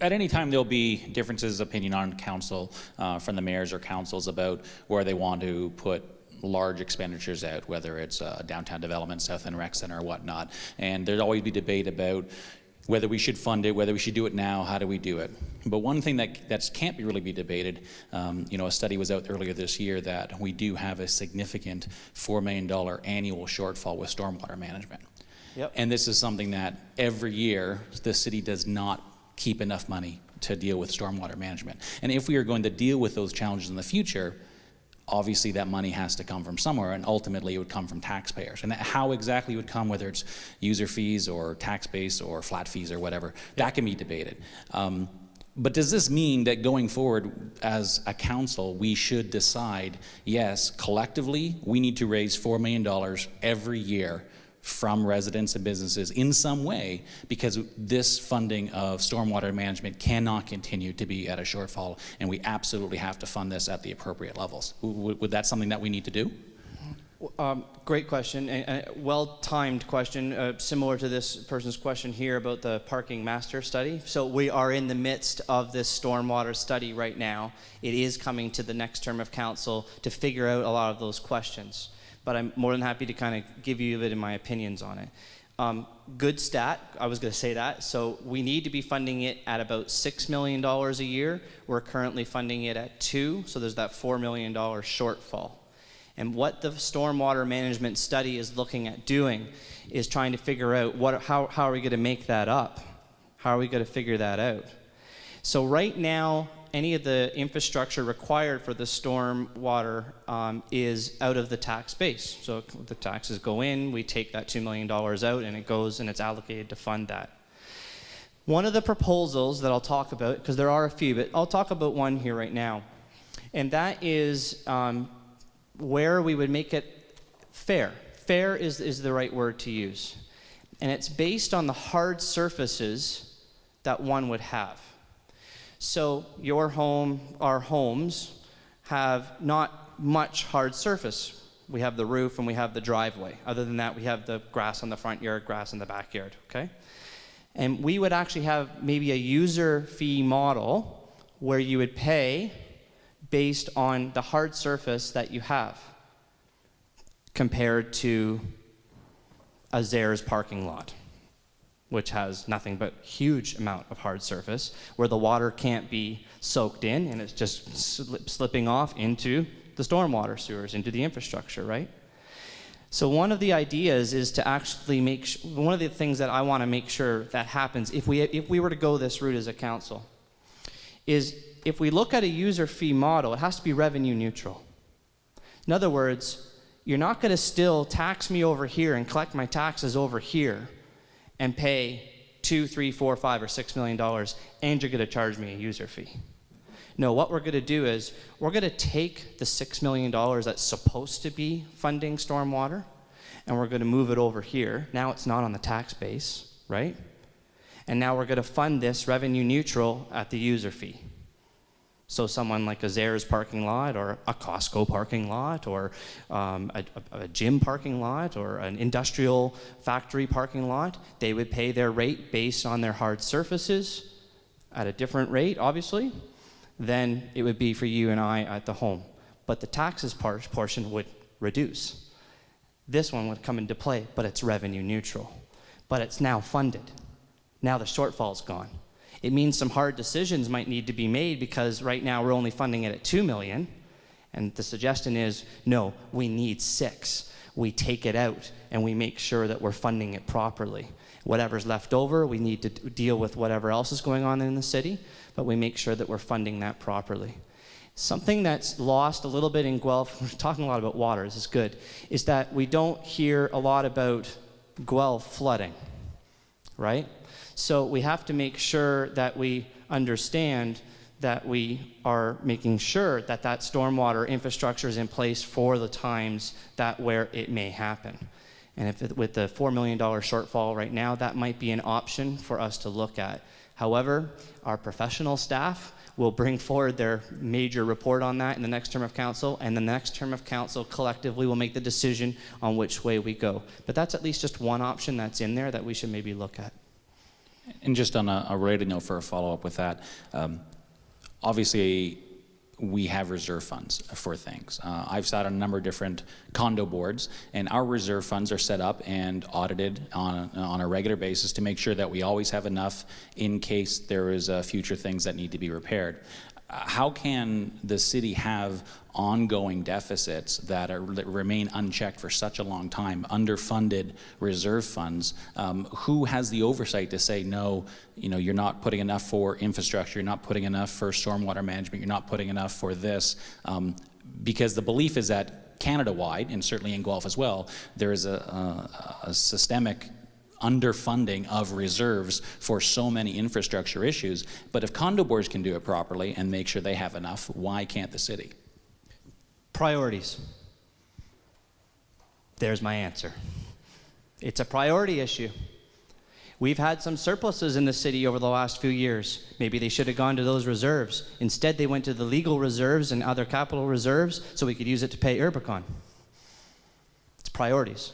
At any time, there'll be differences of opinion on council from the mayors or councils about where they want to put large expenditures out, whether it's downtown development, South End Rec Center, or whatnot. And there'll always be debate about whether we should fund it, whether we should do it now, how do we do it. But one thing that can't really be debated, a study was out earlier this year that we do have a significant $4 million annual shortfall with stormwater management. Yep. And this is something that every year the city does not keep enough money to deal with stormwater management. And if we are going to deal with those challenges in the future, obviously that money has to come from somewhere, and ultimately it would come from taxpayers. And how exactly it would come, whether it's user fees or tax base or flat fees or whatever, that can be debated. But does this mean that going forward as a council, we should decide, yes, collectively, we need to raise $4 million every year from residents and businesses in some way, because this funding of stormwater management cannot continue to be at a shortfall, and we absolutely have to fund this at the appropriate levels? Would that something that we need to do? Great question, and well-timed question, similar to this person's question here about the parking master study. So we are in the midst of this stormwater study right now. It is coming to the next term of council to figure out a lot of those questions. But I'm more than happy to kind of give you a bit of my opinions on it. Good stat, I was going to say that. So we need to be funding it at about $6 million a year. We're currently funding it at $2 million, so there's that $4 million shortfall. And what the stormwater management study is looking at doing is trying to figure out how are we going to make that up? How are we going to figure that out? So right now, any of the infrastructure required for the stormwater is out of the tax base. So the taxes go in, we take that $2 million out, and it goes and it's allocated to fund that. One of the proposals that I'll talk about, because there are a few, but I'll talk about one here right now, and that is where we would make it fair. Fair is the right word to use. And it's based on the hard surfaces that one would have. So your home, our homes, have not much hard surface. We have the roof and we have the driveway. Other than that, we have the grass on the front yard, grass in the backyard, okay? And we would actually have maybe a user fee model where you would pay based on the hard surface that you have compared to a Zayre's parking lot, which has nothing but huge amount of hard surface where the water can't be soaked in and it's just slipping off into the stormwater sewers, into the infrastructure, right? So one of the ideas is to actually one of the things that I want to make sure that happens if we were to go this route as a council is if we look at a user fee model, it has to be revenue neutral. In other words, you're not going to still tax me over here and collect my taxes over here and pay $2, $3, $4, $5, or $6 million, and you're going to charge me a user fee. No, what we're going to do is we're going to take the $6 million that's supposed to be funding stormwater, and we're going to move it over here. Now it's not on the tax base, right? And now we're going to fund this revenue neutral at the user fee. So someone like a Zayre's parking lot or a Costco parking lot or a gym parking lot or an industrial factory parking lot, they would pay their rate based on their hard surfaces at a different rate, obviously, than it would be for you and I at the home. But the taxes portion would reduce. This one would come into play, but it's revenue neutral. But it's now funded. Now the shortfall's gone. It means some hard decisions might need to be made because right now we're only funding it at $2 million. And the suggestion is, no, we need $6 million. We take it out and we make sure that we're funding it properly. Whatever's left over, we need to deal with whatever else is going on in the city, but we make sure that we're funding that properly. Something that's lost a little bit in Guelph, we're talking a lot about water, this is good, is that we don't hear a lot about Guelph flooding, right? So we have to make sure that we understand that we are making sure that that stormwater infrastructure is in place for the times that where it may happen. And if with the $4 million shortfall right now, that might be an option for us to look at. However, our professional staff will bring forward their major report on that in the next term of council, and the next term of council collectively will make the decision on which way we go. But that's at least just one option that's in there that we should maybe look at. And just on a related note for a follow-up with that, obviously we have reserve funds for things. I've sat on a number of different condo boards, and our reserve funds are set up and audited on a regular basis to make sure that we always have enough in case there is future things that need to be repaired. How can the city have ongoing deficits that remain unchecked for such a long time, underfunded reserve funds? Who has the oversight to say, no, you're not putting enough for infrastructure, you're not putting enough for stormwater management, you're not putting enough for this? Because the belief is that Canada-wide, and certainly in Guelph as well, there is a systemic underfunding of reserves for so many infrastructure issues. But if condo boards can do it properly and make sure they have enough, why can't the city? Priorities. There's my answer. It's a priority issue. We've had some surpluses in the city over the last few years. Maybe they should have gone to those reserves. Instead, they went to the legal reserves and other capital reserves so we could use it to pay Urbicon. It's priorities.